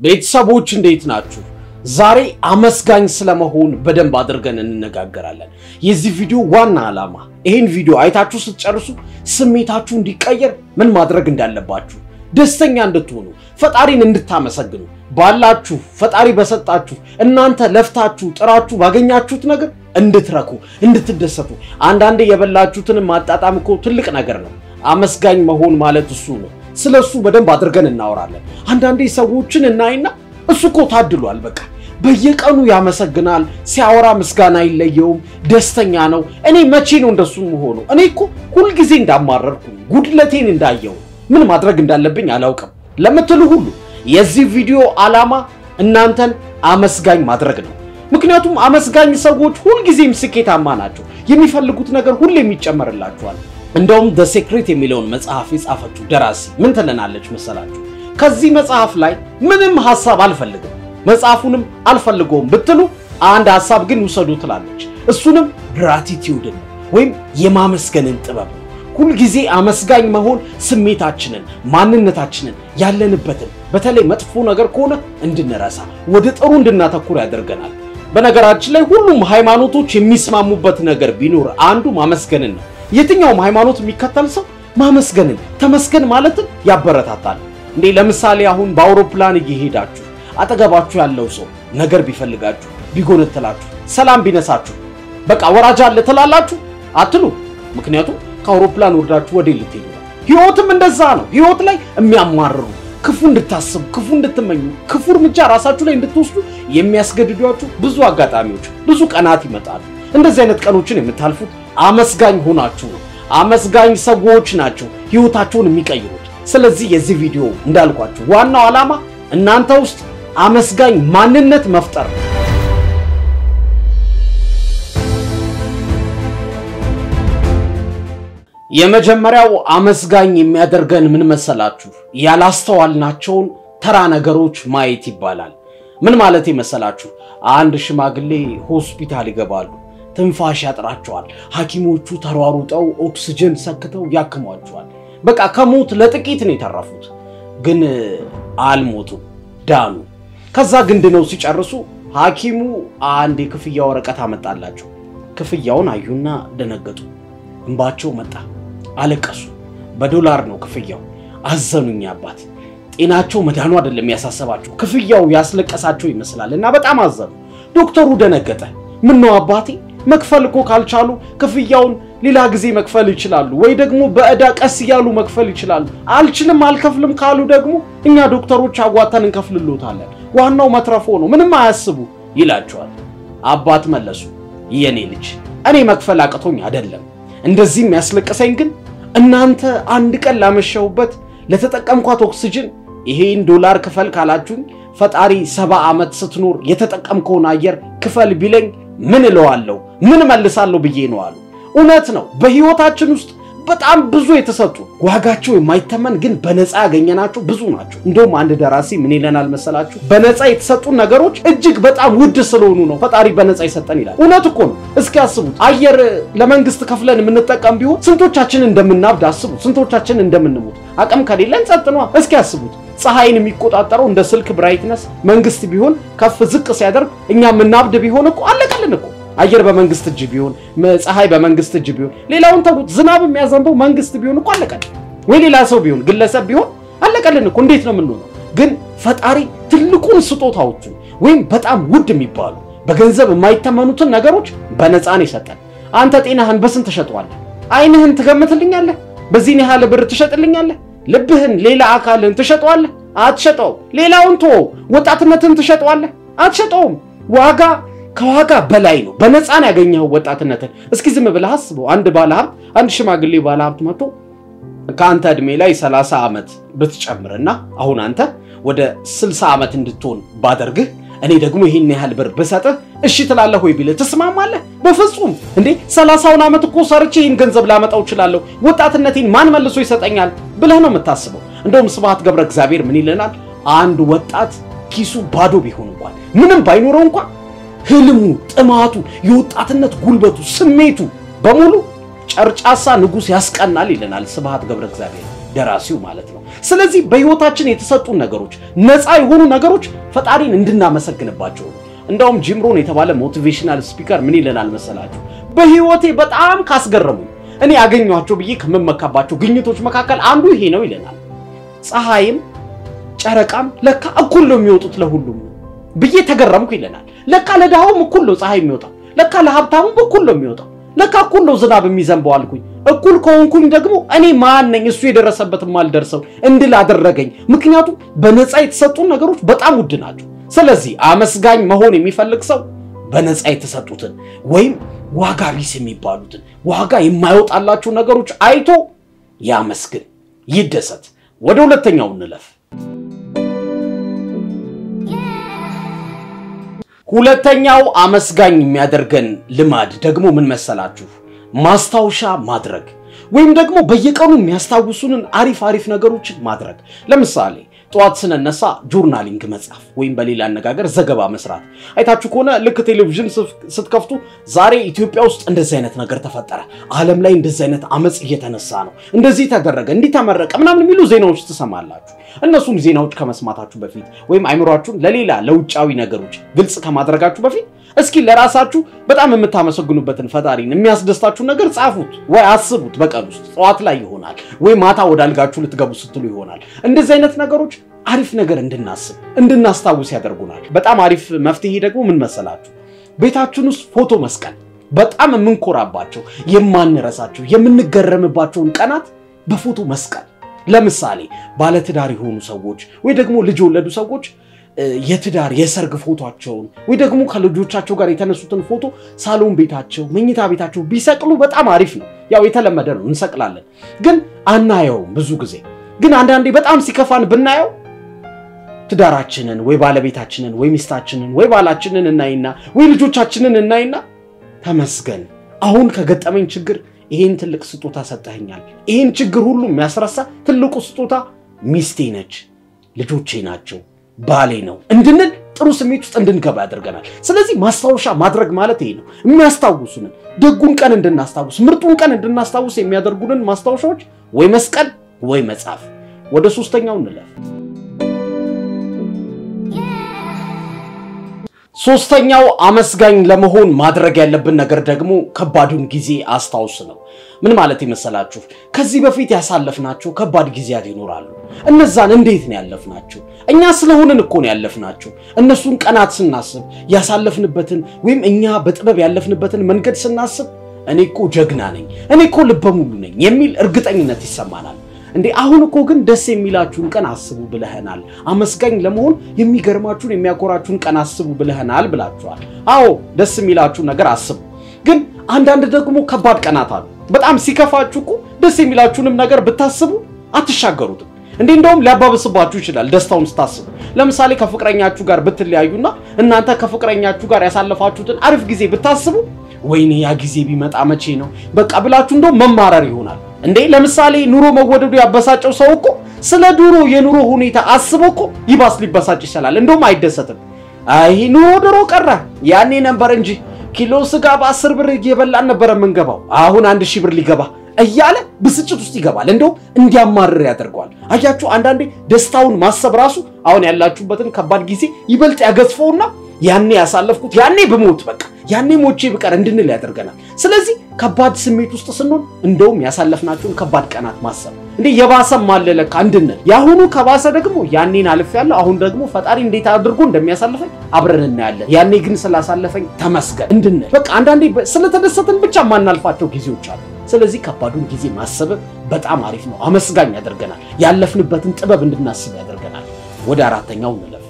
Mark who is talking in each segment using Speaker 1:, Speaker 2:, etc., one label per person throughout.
Speaker 1: ቤተሰቦች እንዴት ናችሁ? ዛሬ አመስጋኝ ስለመሆን በደንብ አድርገን እንነጋገራለን። የዚህ ቪዲዮ ዋና ዓላማ ይሄን ቪዲዮ አይታችሁ ስትጨርሱ ስሜታችሁ እንዲቀየር ምን ማድረግ እንዳለባችሁ፣ ደስተኛ እንድትሆኑ፣ ፈጣሪን እንድታመሰግኑ፣ ባላችሁ ፈጣሪ በሰጣችሁ እናንተ ለፍታችሁ ጥራችሁ ባገኛችሁት ነገር እንድትረኩ፣ እንድትደሰቱ። አንዳንዴ የበላችሁትን ማጣጣም እኮ ትልቅ ነገር ነው። አመስጋኝ መሆን ማለት እሱ ነው። ስለሱ በደንብ አድርገን እናወራለን። አንዳንዴ ሰዎችን እናይና እሱ እኮ ታድሏል፣ በቃ በየቀኑ ያመሰግናል፣ ሲያወራ ምስጋና ይለየውም፣ ደስተኛ ነው። እኔ መቼ ነው እንደሱ ሆኖ? እኔ እኮ ሁሉ ጊዜ እንዳማረርኩ ጉድለቴን እንዳየው ምን ማድረግ እንዳለብኝ አላውቅም ለምትሉ ሁሉ የዚህ ቪዲዮ ዓላማ እናንተን አመስጋኝ ማድረግ ነው። ምክንያቱም አመስጋኝ ሰዎች ሁሉ ጊዜም ስኬታማ ናቸው። የሚፈልጉት ነገር ሁሌም ይጨመርላቸዋል። እንደውም The Secret የሚለውን መጽሐፍ የጻፈችው ደራሲ ምን ትለናለች መሰላችሁ? ከዚህ መጽሐፍ ላይ ምንም ሐሳብ አልፈልግም፣ መጽሐፉንም አልፈልገውም ብትሉ አንድ ሐሳብ ግን ውሰዱ ትላለች። እሱንም gratitude ነው ወይም የማመስገንን ጥበብ ነው። ሁሉ ጊዜ አመስጋኝ መሆን ስሜታችንን፣ ማንነታችንን፣ ያለንበትን በተለይ መጥፎ ነገር ከሆነ እንድንረሳ ወደ ጥሩ እንድናተኩር ያደርገናል። በነገራችን ላይ ሁሉም ሃይማኖቶች የሚስማሙበት ነገር ቢኖር አንዱ ማመስገንን ነው። የትኛውም ሃይማኖት የሚከተል ሰው ማመስገንን ተመስገን ማለትን ያበረታታል። እንዴ ለምሳሌ አሁን በአውሮፕላን እየሄዳችሁ አጠገባችሁ ያለው ሰው ነገር ቢፈልጋችሁ፣ ቢጎነተላችሁ፣ ሰላም ቢነሳችሁ በቃ ወራጅ አለ ትላላችሁ አትሉ? ምክንያቱም ከአውሮፕላን ወርዳችሁ ወደ ልትሄዱ ነው። ህይወትም እንደዛ ነው። ህይወት ላይ የሚያማርሩ ክፉ እንድታስቡ፣ ክፉ እንድትመኙ፣ ክፉ እርምጃ ራሳችሁ ላይ እንድትወስዱ የሚያስገድዷችሁ ብዙ አጋጣሚዎች፣ ብዙ ቀናት ይመጣሉ። እንደዚህ አይነት ቀኖችን የምታልፉት አመስጋኝ ሆናችሁ ነው። አመስጋኝ ሰዎች ናቸው ህይወታቸውን የሚቀይሩት። ስለዚህ የዚህ ቪዲዮ እንዳልኳችሁ ዋናው ዓላማ እናንተ ውስጥ አመስጋኝ ማንነት መፍጠር ነው። የመጀመሪያው አመስጋኝ የሚያደርገን ምን መሰላችሁ? ያላስተዋልናቸውን ተራ ነገሮች ማየት ይባላል። ምን ማለት መሰላችሁ? አንድ ሽማግሌ ሆስፒታል ይገባሉ። ትንፋሽ ያጥራቸዋል። ሐኪሞቹ ተሯሩጠው ኦክሲጅን ሰክተው ያክሟቸዋል። በቃ ከሞት ለጥቂት ነው የተረፉት። ግን አልሞቱም፣ ዳኑ። ከዛ ግንድነው ሲጨርሱ ሐኪሙ አንድ የክፍያ ወረቀት አመጣላቸው። ክፍያውን አዩና ደነገጡ። እንባቸው መጣ፣ አለቀሱ። በዶላር ነው ክፍያው። አዘኑኝ አባት። ጤናቸው መዳኑ አይደለም ያሳሰባቸው፣ ክፍያው ያስለቀሳቸው ይመስላልና በጣም አዘኑ። ዶክተሩ ደነገጠ። ምን ነው አባቴ? መክፈል እኮ ካልቻሉ ክፍያውን ሌላ ጊዜ መክፈል ይችላሉ፣ ወይ ደግሞ በእዳ ቀስ ያሉ መክፈል ይችላሉ። አልችልም አልከፍልም ካሉ ደግሞ እኛ ዶክተሮች አዋጣን እንከፍልሎታለን፣ ዋናው መትረፎ ነው፣ ምንም አያስቡ ይላቸዋል። አባት መለሱ፣ የኔ ልጅ እኔ መክፈል አቅቶኝ አይደለም፣ እንደዚህም ያስለቀሰኝ ግን እናንተ አንድ ቀን ላመሸውበት ለተጠቀምኳት ኦክሲጅን ይሄን ዶላር ክፈል ካላችሁኝ ፈጣሪ 70 ዓመት ስትኖር የተጠቀምከውን አየር ክፈል ቢለኝ ምን እለዋለሁ? ምን መልሳለሁ ብዬ ነው አሉ። እውነት ነው። በህይወታችን ውስጥ በጣም ብዙ የተሰጡ ዋጋቸው የማይተመን ግን በነፃ ያገኘናቸው ብዙ ናቸው። እንደውም አንድ ደራሲ ምን ይለናል መሰላችሁ? በነፃ የተሰጡ ነገሮች እጅግ በጣም ውድ ስለሆኑ ነው ፈጣሪ በነፃ ይሰጠን ይላል። እውነት እኮ ነው። እስኪ አስቡት፣ አየር ለመንግስት ከፍለን የምንጠቀም ቢሆን ስንቶቻችን እንደምናብድ አስቡ፣ ስንቶቻችን እንደምንሞት። አቅም ከሌለን ጸጥ ነው። እስኪ አስቡት፣ ፀሐይን የሚቆጣጠረው እንደ ስልክ ብራይትነስ መንግስት ቢሆን ከፍ ዝቅ ሲያደርግ እኛ ምናብድ ቢሆን እኮ አለቀልን እኮ። አየር በመንግስት እጅ ቢሆን፣ ፀሐይ በመንግስት እጅ ቢሆን፣ ሌላውን ተውት፣ ዝናብ የሚያዘንበው መንግስት ቢሆን እኮ አለቀልን። ወይ ሌላ ሰው ቢሆን፣ ግለሰብ ቢሆን አለቀልን እኮ። እንዴት ነው የምንሆነው? ግን ፈጣሪ ትልቁን ስጦታዎቹ ወይም በጣም ውድ የሚባሉ በገንዘብ የማይተመኑትን ነገሮች በነፃ ነው የሰጠን። አንተ ጤናህን በስንት ትሸጠዋለህ? አይንህን ትገምትልኛለህ? በዚህን ያህል ብር ትሸጥልኛለህ? ልብህን፣ ሌላ አካልህን ትሸጠዋለህ? አትሸጠውም። ሌላውን ተወው፣ ወጣትነትን ትሸጠዋለህ? አትሸጠውም። ዋጋ ከዋጋ በላይ ነው። በነፃ ነው ያገኘው ወጣትነትን። እስኪ ዝም ብለህ አስበው። አንድ ባለሀብት፣ አንድ ሽማግሌ ባለሀብት መጥቶ ከአንተ እድሜ ላይ 30 ዓመት ብትጨምርና አሁን አንተ ወደ 60 ዓመት እንድትሆን ባደርግህ እኔ ደግሞ ይሄን ያህል ብር በሰጥህ እሺ ትላለህ ወይ ቢልህ ትስማማለህ? በፍጹም። እንዴ 30ውን ዓመት እኮ ሰርቼ ይሄን ገንዘብ ላመጣው እችላለሁ፣ ወጣትነቴን ማን መልሶ ይሰጠኛል ብለህ ነው የምታስበው። እንደውም ስብሐት ገብረ እግዚአብሔር ምን ይለናል? አንድ ወጣት ኪሱ ባዶ ቢሆን እንኳን ምንም ባይኖረው እንኳን ህልሙ፣ ጥማቱ፣ የወጣትነት ጉልበቱ፣ ስሜቱ በሙሉ ጨርጫሳ ንጉስ ያስቀናል ይለናል ስብሐት ገብረ እግዚአብሔር። ደራሲው ማለት ነው ስለዚህ በህይወታችን የተሰጡን ነገሮች ነፃ የሆኑ ነገሮች ፈጣሪን እንድናመሰግንባቸው ነው እንደውም ጂም ሮን የተባለ ሞቲቬሽናል ስፒከር ምን ይለናል መሰላችሁ በህይወቴ በጣም ካስገረሙኝ እኔ ያገኘኋቸው ብዬ ከመመካባቸው ግኝቶች መካከል አንዱ ይሄ ነው ይለናል ፀሐይም ጨረቃም ለካ እኩል ነው የሚወጡት ለሁሉም ብዬ ተገረምኩ ይለናል ለካ ለዳውም እኩል ነው ፀሐይ የሚወጣው ለካ ለሀብታሙ እኩል ነው የሚወጣው ለካ እኩል ነው ዝናብ የሚዘንበው አልኩኝ እኩል ከሆንኩኝ ደግሞ እኔ ማን ነኝ እሱ የደረሰበት ማልደርሰው እንድል አደረገኝ ምክንያቱም በነፃ የተሰጡን ነገሮች በጣም ውድ ናቸው ስለዚህ አመስጋኝ መሆን የሚፈልግ ሰው በነፃ የተሰጡትን ወይም ዋጋ ቢስ የሚባሉትን ዋጋ የማይወጣላችሁ ነገሮች አይቶ ያመስግን ይደሰት ወደ ሁለተኛው እንለፍ ሁለተኛው አመስጋኝ የሚያደርገን ልማድ ደግሞ ምን መሰላችሁ ማስታወሻ ማድረግ ወይም ደግሞ በየቀኑ የሚያስታውሱንን አሪፍ ነገሮችን ማድረግ ለምሳሌ ጧት ስነነሳ ጆርናሊንግ መጻፍ ወይም በሌላ አነጋገር ዘገባ መስራት አይታችሁ ከሆነ ልክ ቴሌቪዥን ስትከፍቱ ዛሬ ኢትዮጵያ ውስጥ እንደዚህ አይነት ነገር ተፈጠረ ዓለም ላይ እንደዚህ አይነት አመጽ እየተነሳ ነው እንደዚህ ተደረገ እንዲህ ተመረቀ ምናምን የሚሉ ዜናዎች ተሰማላችሁ እነሱን ዜናዎች ከመስማታችሁ በፊት ወይም አይምሮአችሁን ለሌላ ለውጫዊ ነገሮች ግልጽ ከማድረጋችሁ በፊት እስኪ ለራሳችሁ በጣም የምታመሰግኑበትን ፈጣሪን የሚያስደስታችሁ ነገር ጻፉት ወይ አስቡት በቀን ውስጥ ጧት ላይ ይሆናል ወይ ማታ ወዳልጋችሁ ልትገቡ ስትሉ ይሆናል እንደዚህ አይነት ነገሮች አሪፍ ነገር እንድናስታውስ ያደርጉናል በጣም አሪፍ መፍትሄ ደግሞ ምን መሰላችሁ ቤታችን ውስጥ ፎቶ መስቀል በጣም የምንኮራባቸው የማንረሳቸው የምንገረምባቸውን ቀናት በፎቶ መስቀል ለምሳሌ ባለትዳር የሆኑ ሰዎች ወይ ደግሞ ልጅ ወለዱ ሰዎች የትዳር የሰርግ ፎቶአቸውን ወይ ደግሞ ከልጆቻቸው ጋር የተነሱትን ፎቶ ሳሎን ቤታቸው መኝታ ቤታቸው ቢሰቅሉ በጣም አሪፍ ነው ያው የተለመደ ነው እንሰቅላለን ግን አናየው ብዙ ጊዜ ግን አንዳንዴ በጣም ሲከፋን ብናየው ትዳራችንን ወይ ባለቤታችንን ወይ ሚስታችንን ወይ ባላችንን እናይና ወይ ልጆቻችንን እናይና ተመስገን አሁን ከገጠመኝ ችግር ይሄን ትልቅ ስጦታ ሰጠኸኛል ይሄን ችግር ሁሉ የሚያስረሳ ትልቁ ስጦታ ሚስቴ ነች ልጆቼ ናቸው ባሌ ነው እንድንል ጥሩ ስሜት ውስጥ እንድንገባ ያደርገናል ስለዚህ ማስታወሻ ማድረግ ማለት ይሄ ነው የሚያስታውሱን ደጉን ቀን እንድናስታውስ ምርጡን ቀን እንድናስታውስ የሚያደርጉንን ማስታወሻዎች ወይ መስቀል ወይ መጻፍ ወደ ሶስተኛው እንለፍ ሶስተኛው አመስጋኝ ለመሆን ማድረግ ያለብን ነገር ደግሞ ከባዱን ጊዜ አስታውስ ነው ምን ማለት ይመስላችሁ ከዚህ በፊት ያሳለፍናቸው ከባድ ጊዜያት ይኖራሉ እነዛን እንዴት ነው ያለፍናቸው እኛ ስለሆነን እኮ ነው ያለፍናቸው እነሱን ቀናት ስናስብ ያሳለፍንበትን ወይም እኛ በጥበብ ያለፍንበትን መንገድ ስናስብ እኔ እኮ ጀግና ነኝ እኔ እኮ ልበሙሉ ነኝ የሚል እርግጠኝነት ይሰማናል እንዴ አሁን እኮ ግን ደስ የሚላችሁን ቀን አስቡ ብለህናል አመስጋኝ ለመሆን የሚገርማችሁን የሚያኮራችሁን ቀን አስቡ ብለህናል ብላችኋል አዎ ደስ የሚላችሁ ነገር አስቡ ግን አንዳንድ ደግሞ ከባድ ቀናት አሉ በጣም ሲከፋችሁ እኮ ደስ የሚላችሁንም ነገር ብታስቡ አትሻገሩትም እንዴ እንደውም ሊያባብስባችሁ ይችላል ደስታውን ስታስቡ ለምሳሌ ከፍቅረኛችሁ ጋር ብትለያዩና እናንተ ከፍቅረኛችሁ ጋር ያሳለፋችሁትን አሪፍ ጊዜ ብታስቡ ወይኔ ያ ጊዜ ቢመጣ መቼ ነው በቃ ብላችሁ እንደው መማረር ይሆናል እንዴ ለምሳሌ ኑሮ መወደዱ ያበሳጨው ሰው እኮ ስለ ዱሮ የኑሮ ሁኔታ አስቦኮ ይባስ ሊበሳጭ ይችላል እንደውም አይደሰትም አይ ኑሮ ድሮ ቀረ ያኔ ነበር እንጂ ኪሎ ስጋ በ10 ብር እየበላን ነበር መንገባው አሁን 1000 ብር ሊገባ እያለ ብስጭት ውስጥ ይገባል እንደው እንዲያማርር ያደርጋል አያችሁ አንዳንዴ ደስታውን ማሰብ ራሱ አሁን ያላችሁበትን ከባድ ጊዜ ይበልጥ ያገዝፈውና ያኔ ያሳለፍኩት ያኔ በሞት በቃ ያኔ ሞቼ በቀር እንድንል ያደርገናል ስለዚህ ከባድ ስሜት ውስጥ ስንሆን እንደውም ያሳለፍናቸውን ከባድ ቀናት ማሰብ እንዴ የባሰም ማለለካ እንድንል ያሁኑ ከባሰ ደግሞ ያኔን አልፍ ያለው አሁን ደግሞ ፈጣሪ እንዴት አድርጎ እንደሚያሳልፈኝ አብረን እናያለን ያኔ ግን ስላሳለፈኝ ተመስገን እንድንል በቃ አንዳንዴ ስለተደሰትን ብቻ ማናልፋቸው ጊዜዎች አሉ ስለዚህ ከባዱን ጊዜ ማሰብ በጣም አሪፍ ነው አመስጋኝ ያደርገናል ያለፍንበትን ጥበብ እንድናስብ ያደርገናል ወደ አራተኛው እንለፍ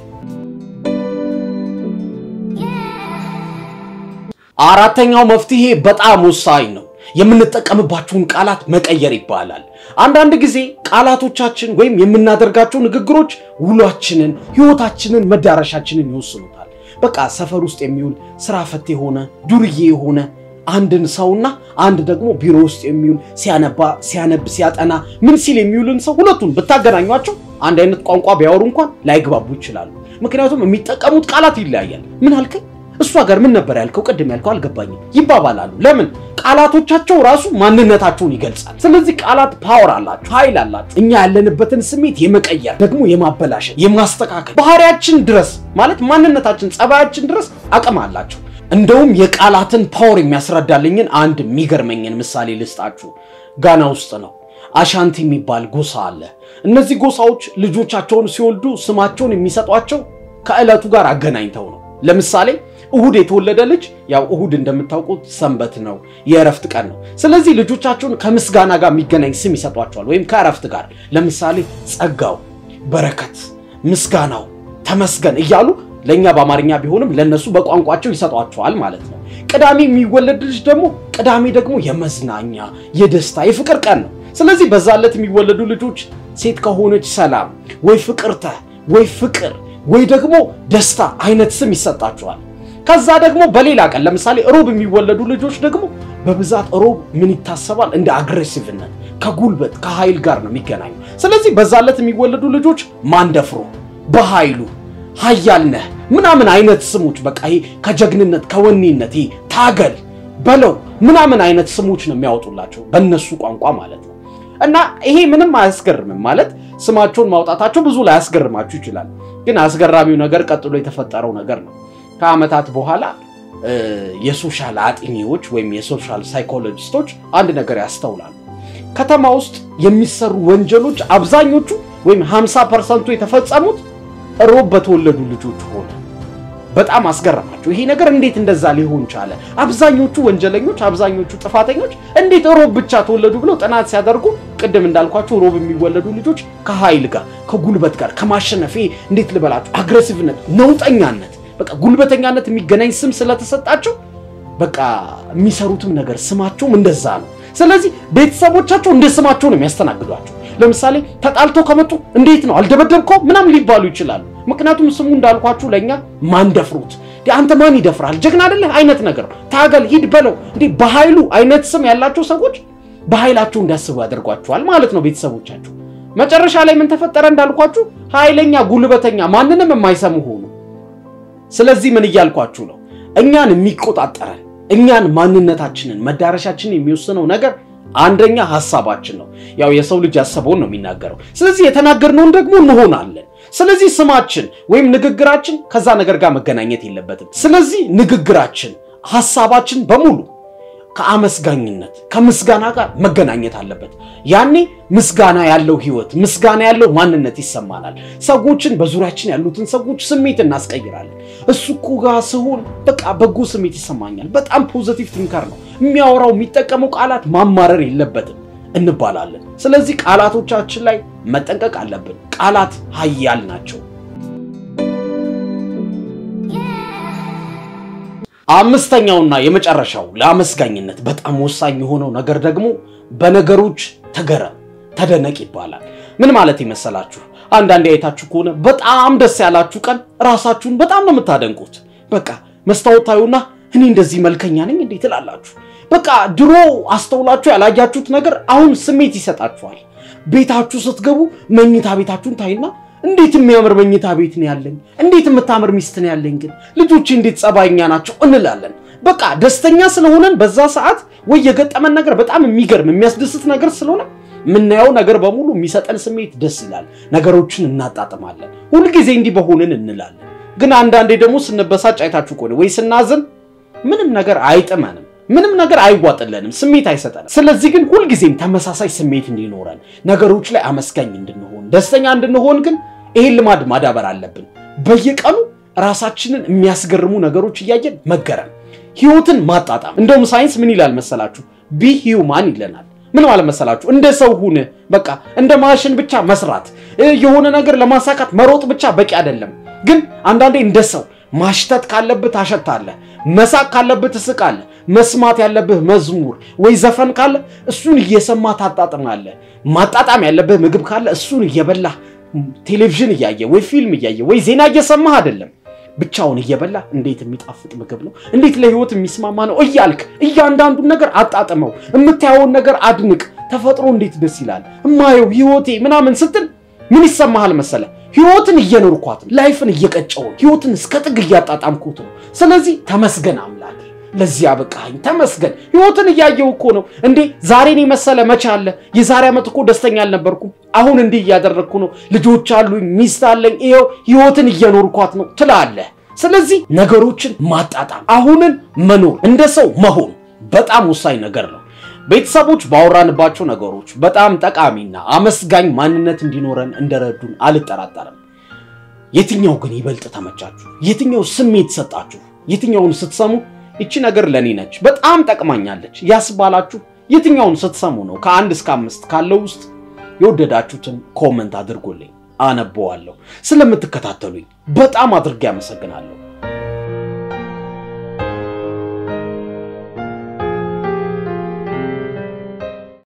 Speaker 1: አራተኛው መፍትሄ በጣም ወሳኝ ነው የምንጠቀምባቸውን ቃላት መቀየር ይባላል አንዳንድ ጊዜ ቃላቶቻችን ወይም የምናደርጋቸው ንግግሮች ውሏችንን ህይወታችንን መዳረሻችንን ይወስኑታል በቃ ሰፈር ውስጥ የሚውል ስራ ፈት የሆነ ዱርዬ የሆነ አንድን ሰውና አንድ ደግሞ ቢሮ ውስጥ የሚውል ሲያነብ ሲያጠና ምን ሲል የሚውልን ሰው ሁለቱን ብታገናኙአቸው አንድ አይነት ቋንቋ ቢያወሩ እንኳን ላይግባቡ ይችላሉ ምክንያቱም የሚጠቀሙት ቃላት ይለያያል ምን አልከኝ እሱ ሀገር ምን ነበር ያልከው ቀደም ያልከው አልገባኝም ይባባላሉ ለምን ቃላቶቻቸው ራሱ ማንነታቸውን ይገልጻል ስለዚህ ቃላት ፓወር አላቸው ኃይል አላቸው እኛ ያለንበትን ስሜት የመቀየር ደግሞ የማበላሸት የማስተካከል ባህሪያችን ድረስ ማለት ማንነታችን ጸባያችን ድረስ አቅም አላቸው እንደውም የቃላትን ፓወር የሚያስረዳልኝን አንድ የሚገርመኝን ምሳሌ ልስጣችሁ ጋና ውስጥ ነው አሻንቲ የሚባል ጎሳ አለ እነዚህ ጎሳዎች ልጆቻቸውን ሲወልዱ ስማቸውን የሚሰጧቸው ከዕለቱ ጋር አገናኝተው ነው ለምሳሌ እሁድ የተወለደ ልጅ ያው እሁድ እንደምታውቁት ሰንበት ነው የእረፍት ቀን ነው ስለዚህ ልጆቻቸውን ከምስጋና ጋር የሚገናኝ ስም ይሰጧቸዋል ወይም ከእረፍት ጋር ለምሳሌ ጸጋው በረከት ምስጋናው ተመስገን እያሉ ለኛ በአማርኛ ቢሆንም ለነሱ በቋንቋቸው ይሰጧቸዋል ማለት ነው ቅዳሜ የሚወለድ ልጅ ደግሞ ቅዳሜ ደግሞ የመዝናኛ የደስታ የፍቅር ቀን ነው ስለዚህ በዛለት የሚወለዱ ልጆች ሴት ከሆነች ሰላም ወይ ፍቅርተ ወይ ፍቅር ወይ ደግሞ ደስታ አይነት ስም ይሰጣቸዋል ከዛ ደግሞ በሌላ ቀን ለምሳሌ ሮብ የሚወለዱ ልጆች ደግሞ በብዛት ሮብ ምን ይታሰባል እንደ አግሬሲቭነት ከጉልበት ከኃይል ጋር ነው የሚገናኙ ስለዚህ በዛለት የሚወለዱ ልጆች ማንደፍሮ በኃይሉ ኃያልነህ ምናምን አይነት ስሞች በቃ ይሄ ከጀግንነት ከወኔነት ይሄ ታገል በለው ምናምን አይነት ስሞች ነው የሚያወጡላቸው በእነሱ ቋንቋ ማለት ነው እና ይሄ ምንም አያስገርምም ማለት ስማቸውን ማውጣታቸው ብዙ ላይ ያስገርማችሁ ይችላል ግን አስገራሚው ነገር ቀጥሎ የተፈጠረው ነገር ነው ከአመታት በኋላ የሶሻል አጥኚዎች ወይም የሶሻል ሳይኮሎጂስቶች አንድ ነገር ያስተውላሉ ከተማ ውስጥ የሚሰሩ ወንጀሎች አብዛኞቹ ወይም 50% የተፈጸሙት ሮብ በተወለዱ ልጆች ሆነ በጣም አስገረማቸው ይሄ ነገር እንዴት እንደዛ ሊሆን ቻለ አብዛኞቹ ወንጀለኞች አብዛኞቹ ጥፋተኞች እንዴት ሮብ ብቻ ተወለዱ ብለው ጥናት ሲያደርጉ ቅድም እንዳልኳችሁ ሮብ የሚወለዱ ልጆች ከኃይል ጋር ከጉልበት ጋር ከማሸነፍ እንዴት ልበላችሁ አግሬሲቭነት ነውጠኛነት በቃ ጉልበተኛነት የሚገናኝ ስም ስለተሰጣቸው በቃ የሚሰሩትም ነገር ስማቸውም እንደዛ ነው ስለዚህ ቤተሰቦቻቸው እንደ ስማቸው ነው የሚያስተናግዷቸው ለምሳሌ ተጣልተው ከመጡ እንዴት ነው አልደበደብከው ምናም ሊባሉ ይችላሉ ምክንያቱም ስሙ እንዳልኳችሁ ለኛ ማንደፍሩት አንተ ማን ይደፍራል ጀግና አይደለ አይነት ነገር ታገል ሂድ በለው እንዴ በኃይሉ አይነት ስም ያላቸው ሰዎች በኃይላቸው እንዲያስቡ ያደርጓቸዋል ማለት ነው ቤተሰቦቻቸው መጨረሻ ላይ ምን ተፈጠረ እንዳልኳችሁ ኃይለኛ ጉልበተኛ ማንንም የማይሰሙ ሆኑ ስለዚህ ምን ይያልኳችሁ ነው እኛን የሚቆጣጠረን እኛን ማንነታችንን መዳረሻችንን የሚወስነው ነገር አንደኛ ሐሳባችን ነው ያው የሰው ልጅ ያሰበውን ነው የሚናገረው ስለዚህ የተናገርነውን ደግሞ እንሆናለን ስለዚህ ስማችን ወይም ንግግራችን ከዛ ነገር ጋር መገናኘት የለበትም ስለዚህ ንግግራችን ሐሳባችን በሙሉ ከአመስጋኝነት ከምስጋና ጋር መገናኘት አለበት ያኔ ምስጋና ያለው ህይወት ምስጋና ያለው ማንነት ይሰማናል ሰዎችን በዙሪያችን ያሉትን ሰዎች ስሜት እናስቀይራለን እሱኮ ጋር ሲሆን በቃ በጎ ስሜት ይሰማኛል በጣም ፖዚቲቭ ቲንከር ነው የሚያወራው የሚጠቀመው ቃላት ማማረር የለበትም እንባላለን ስለዚህ ቃላቶቻችን ላይ መጠንቀቅ አለብን ቃላት ኃያል ናቸው አምስተኛውና የመጨረሻው ለአመስጋኝነት በጣም ወሳኝ የሆነው ነገር ደግሞ በነገሮች ተደነቅ ይባላል ምን ማለት ይመስላችሁ አንዳንዴ አይታችሁ ከሆነ በጣም ደስ ያላችሁ ቀን ራሳችሁን በጣም ነው የምታደንቁት በቃ መስታወታዩና እኔ እንደዚህ መልከኛ ነኝ እንዴ ትላላችሁ በቃ ድሮ አስተውላችሁ ያላያችሁት ነገር አሁን ስሜት ይሰጣችኋል ቤታችሁ ስትገቡ መኝታ ቤታችሁን ታይና እንዴት የሚያምር መኝታ ቤት ነው ያለኝ እንዴት የምታምር ሚስት ነው ያለኝ ግን ልጆች እንዴት ጸባይኛ ናቸው እንላለን በቃ ደስተኛ ስለሆነን በዛ ሰዓት ወይ የገጠመን ነገር በጣም የሚገርም የሚያስደስት ነገር ስለሆነ ምናየው ነገር በሙሉ የሚሰጠን ስሜት ደስ ይላል ነገሮችን እናጣጥማለን ሁሉ ጊዜ እንዲ በሆነን እንላለን ግን አንዳንዴ ደግሞ ስንበሳጭ አይታችሁ ቆለ ወይ ስናዘን ምንም ነገር አይጥመንም ምንም ነገር አይዋጥልንም ስሜት አይሰጠንም ስለዚህ ግን ሁሉ ጊዜም ተመሳሳይ ስሜት እንዲኖረን ነገሮች ላይ አመስጋኝ እንድንሆን ደስተኛ እንድንሆን ግን ይሄን ልማድ ማዳበር አለብን በየቀኑ ራሳችንን የሚያስገርሙ ነገሮች እያየን መገረም ህይወትን ማጣጣም እንደውም ሳይንስ ምን ይላል መሰላችሁ ቢ ሂዩማን ይለናል ምን ማለት መሰላችሁ እንደ ሰው ሁነ በቃ እንደ ማሽን ብቻ መስራት የሆነ ነገር ለማሳካት መሮጥ ብቻ በቂ አይደለም ግን አንዳንዴ እንደ ሰው ማሽተት ካለበት ታሸታለ መሳቅ ካለበት ትስቃለ መስማት ያለበት መዝሙር ወይ ዘፈን ካለ እሱን እየሰማ ታጣጣማለ ማጣጣም ያለበት ምግብ ካለ እሱን እየበላ ቴሌቪዥን እያየ ወይ ፊልም እያየ ወይ ዜና እየሰማ አይደለም ብቻውን እየበላ እንዴት የሚጣፍጥ ምግብ ነው እንዴት ለህይወት የሚስማማ ነው እያልክ እያንዳንዱ ነገር አጣጣመው የምታየው ነገር አድንቅ ተፈጥሮ እንዴት ደስ ይላል እማየው ህይወቴ ምናምን ስትል ምን ይሰማሃል መሰለ ህይወትን እየኖርኳት ላይፍን እየቀጨው ህይወትን እስከ ጥግ እያጣጣምኩት ነው ስለዚህ ተመስገን አምላክ ለዚያ በቃኝ ተመስገን ህይወትን እያየው እኮ ነው እንዴ ዛሬን ይመሰለ መቻ አለ የዛሬ አመት እኮ ደስተኛ አልነበርኩም አሁን እንዴ ያደረኩ ነው ልጆች አሉኝ ሚስት አለኝ ይሄው ህይወትን እየኖርኳት ነው ትላለ ስለዚህ ነገሮችን ማጣጣም አሁንን መኖር እንደ ሰው መሆን በጣም ወሳኝ ነገር ነው ቤተሰቦች ባወራንባቸው ነገሮች በጣም ጠቃሚና አመስጋኝ ማንነት እንዲኖረን እንደረዱን አልጠራጠርም የትኛው ግን ይበልጥ ተመቻችሁ የትኛው ስሜት ሰጣችሁ የትኛውን ስትሰሙ እቺ ነገር ለኔ ነች በጣም ጠቅማኛለች ያስባላችሁ የትኛውን ስትሰሙ ነው ከ1 እስከ 5 ካለው ውስጥ የወደዳችሁትን ኮሜንት አድርጉልኝ አነበዋለሁ ስለምትከታተሉኝ በጣም አድርጌ አመሰግናለሁ